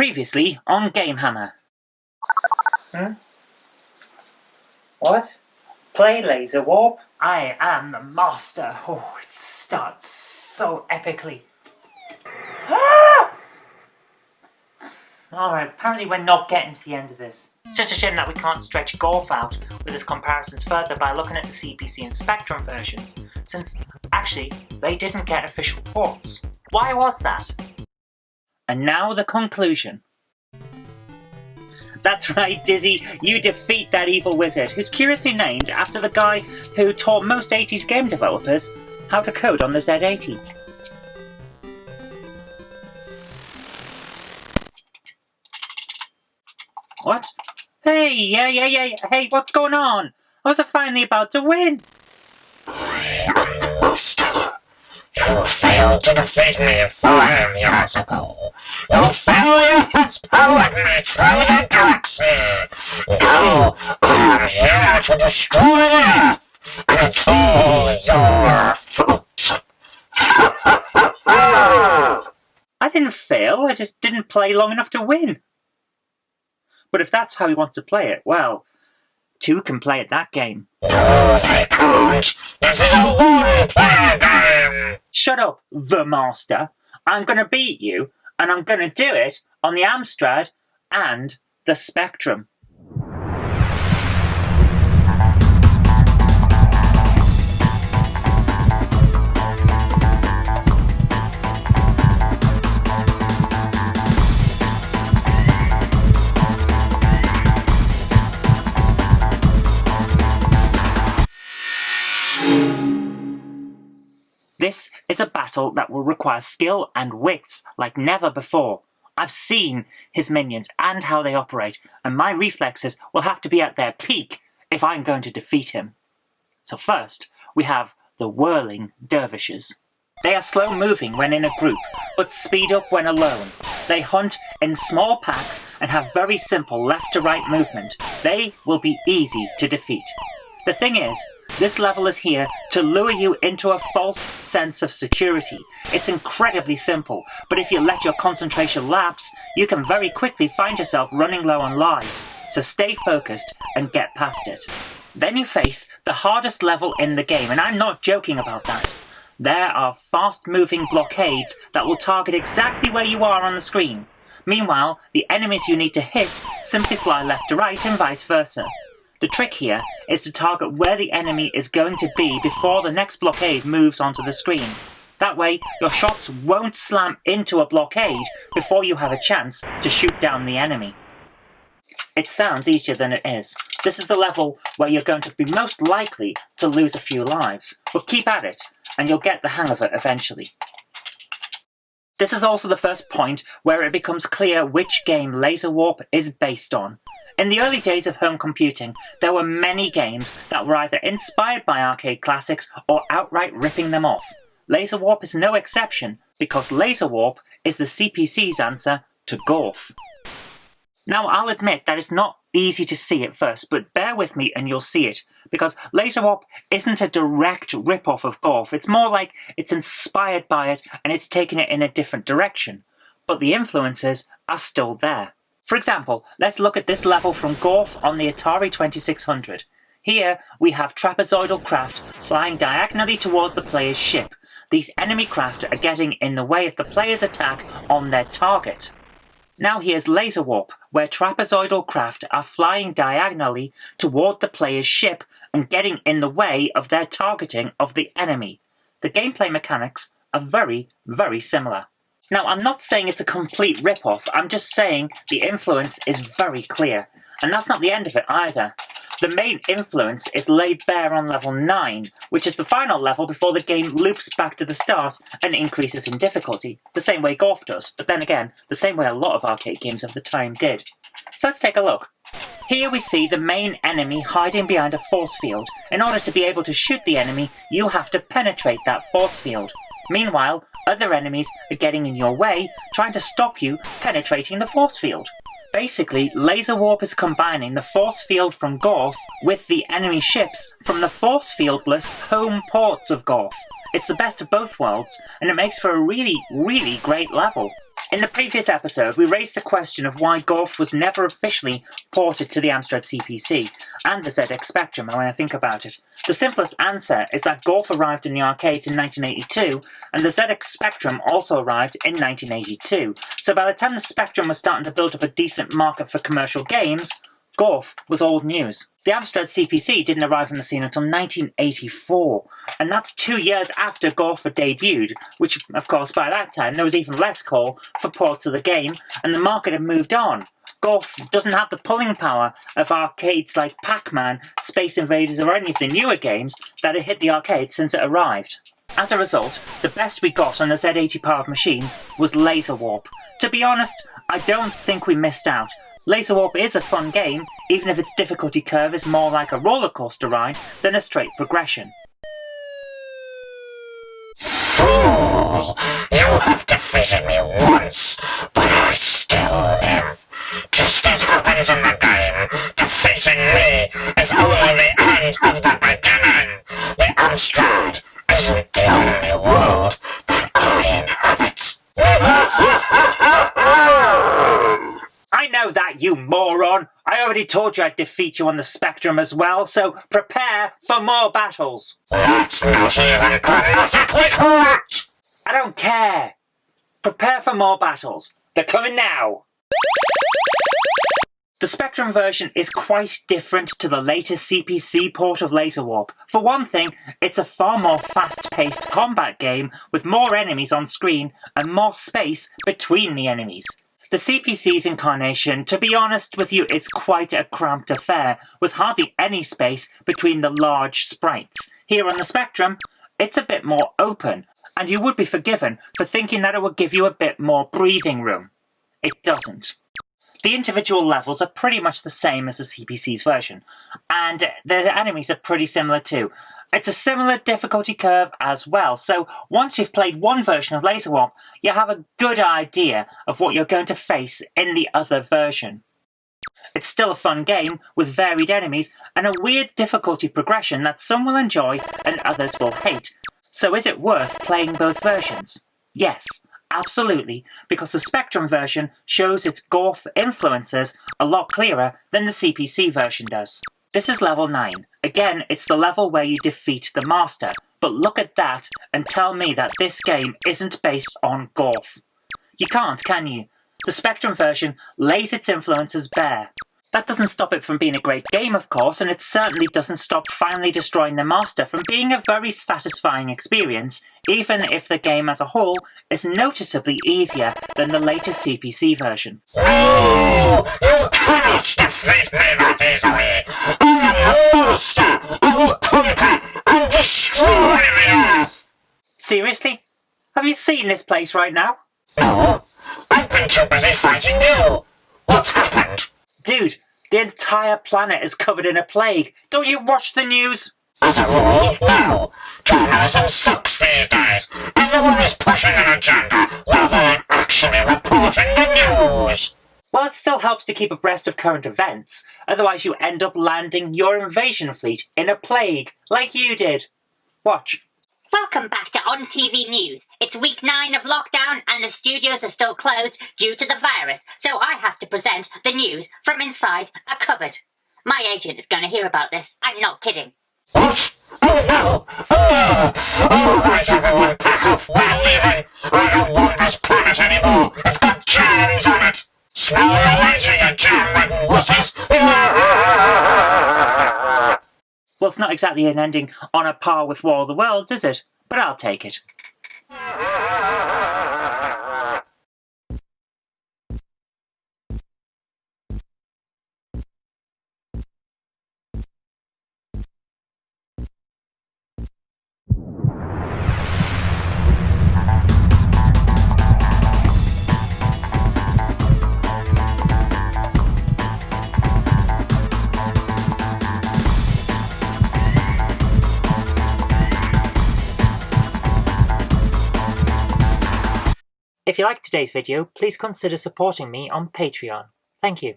Previously on GameHammer. What? Play Laserwarp? I am the master. Oh, it starts so epically. Alright, apparently we're not getting to the end of this. It's just a shame that we can't stretch GORF out with its comparisons further by looking at the CPC and Spectrum versions, since, actually, they didn't get official ports. Why was that? And now the conclusion. That's right, Dizzy, you defeat that evil wizard, who's curiously named after the guy who taught most 80s game developers how to code on the Z80. What? Hey, yeah, hey, what's going on? I was finally about to win! Master, you failed to defeat me 5 years ago. Your failure has powered me through the galaxy. Now I am here to destroy the Earth, and it's all your fault. I didn't fail, I just didn't play long enough to win. But if that's how he wants to play it, well, two can play at that game. No, they can't. This is a one-player game. Shut up, the master. I'm gonna beat you, and I'm gonna do it on the Amstrad and the Spectrum. This is a battle that will require skill and wits like never before. I've seen his minions and how they operate, and my reflexes will have to be at their peak if I'm going to defeat him. So first, we have the whirling dervishes. They are slow moving when in a group, but speed up when alone. They hunt in small packs and have very simple left to right movement. They will be easy to defeat. The thing is, this level is here to lure you into a false sense of security. It's incredibly simple, but if you let your concentration lapse, you can very quickly find yourself running low on lives, so stay focused and get past it. Then you face the hardest level in the game, and I'm not joking about that. There are fast-moving blockades that will target exactly where you are on the screen. Meanwhile, the enemies you need to hit simply fly left to right and vice versa. The trick here is to target where the enemy is going to be before the next blockade moves onto the screen. That way, your shots won't slam into a blockade before you have a chance to shoot down the enemy. It sounds easier than it is. This is the level where you're going to be most likely to lose a few lives, but keep at it, and you'll get the hang of it eventually. This is also the first point where it becomes clear which game Laserwarp is based on. In the early days of home computing, there were many games that were either inspired by arcade classics or outright ripping them off. Laserwarp is no exception, because Laserwarp is the CPC's answer to GORF. Now, I'll admit that it's not easy to see at first, but bear with me and you'll see it, because Laserwarp isn't a direct rip-off of GORF. It's more like it's inspired by it and it's taken it in a different direction, but the influences are still there. For example, let's look at this level from GORF on the Atari 2600. Here, we have trapezoidal craft flying diagonally toward the player's ship. These enemy craft are getting in the way of the player's attack on their target. Now here's Laserwarp, where trapezoidal craft are flying diagonally toward the player's ship and getting in the way of their targeting of the enemy. The gameplay mechanics are very, very similar. Now, I'm not saying it's a complete rip-off, I'm just saying the influence is very clear. And that's not the end of it either. The main influence is laid bare on level 9, which is the final level before the game loops back to the start and increases in difficulty, the same way GORF does, but then again, the same way a lot of arcade games of the time did. So let's take a look. Here we see the main enemy hiding behind a force field. In order to be able to shoot the enemy, you have to penetrate that force field. Meanwhile, other enemies are getting in your way, trying to stop you penetrating the force field. Basically, Laserwarp is combining the force field from GORF with the enemy ships from the force fieldless home ports of GORF. It's the best of both worlds, and it makes for a really, really great level. In the previous episode, we raised the question of why GORF was never officially ported to the Amstrad CPC and the ZX Spectrum, and when I think about it. The simplest answer is that GORF arrived in the arcades in 1982, and the ZX Spectrum also arrived in 1982. So by the time the Spectrum was starting to build up a decent market for commercial games, GORF was old news. The Amstrad CPC didn't arrive on the scene until 1984, and that's 2 years after GORF had debuted, which, of course, by that time there was even less call for ports of the game, and the market had moved on. GORF doesn't have the pulling power of arcades like Pac-Man, Space Invaders, or any of the newer games that had hit the arcades since it arrived. As a result, the best we got on the Z80 powered machines was Laserwarp. To be honest, I don't think we missed out. Laserwarp is a fun game, even if its difficulty curve is more like a roller coaster ride than a straight progression. Fool! You have defeated me once, but I still live. Just as happens in the game, defeating me is only the end of the beginning. The Amstrad isn't the only world that I inhabit. I know that, you moron! I already told you I'd defeat you on the Spectrum as well, so prepare for more battles! That's not even grammatically correct! I don't care! Prepare for more battles. They're coming now! The Spectrum version is quite different to the latest CPC port of Laserwarp. For one thing, it's a far more fast-paced combat game with more enemies on screen and more space between the enemies. The CPC's incarnation, to be honest with you, is quite a cramped affair, with hardly any space between the large sprites. Here on the Spectrum, it's a bit more open, and you would be forgiven for thinking that it would give you a bit more breathing room. It doesn't. The individual levels are pretty much the same as the CPC's version, and the enemies are pretty similar too. It's a similar difficulty curve as well, so once you've played one version of Laserwarp, you have a good idea of what you're going to face in the other version. It's still a fun game with varied enemies and a weird difficulty progression that some will enjoy and others will hate. So is it worth playing both versions? Yes, absolutely, because the Spectrum version shows its GORF influences a lot clearer than the CPC version does. This is level 9. Again, it's the level where you defeat the Master. But look at that and tell me that this game isn't based on GORF. You can't, can you? The Spectrum version lays its influences bare. That doesn't stop it from being a great game, of course, and it certainly doesn't stop finally destroying the Master from being a very satisfying experience, even if the game as a whole is noticeably easier than the latest CPC version. No! You cannot defeat me that easily! I am the Master! I will conquer and destroy the Earth! Seriously? Have you seen this place right now? No, I've been too busy fighting you! What's happened? Dude, the entire planet is covered in a plague. Don't you watch the news? As a rule, no. Journalism sucks these days. Everyone is pushing an agenda rather than actually reporting the news. Well, it still helps to keep abreast of current events. Otherwise you end up landing your invasion fleet in a plague, like you did. Watch. Welcome back to On TV News. It's week 9 of lockdown and the studios are still closed due to the virus, so I have to present the news from inside a cupboard. My agent is going to hear about this. I'm not kidding. What? Oh no! All right, everyone, pack up. We're leaving. I don't want this planet anymore. It's got germs on it. Smell you later, you germ-ridden wusses. Well, it's not exactly an ending on a par with War of the Worlds, is it? But I'll take it. If you liked today's video, please consider supporting me on Patreon. Thank you.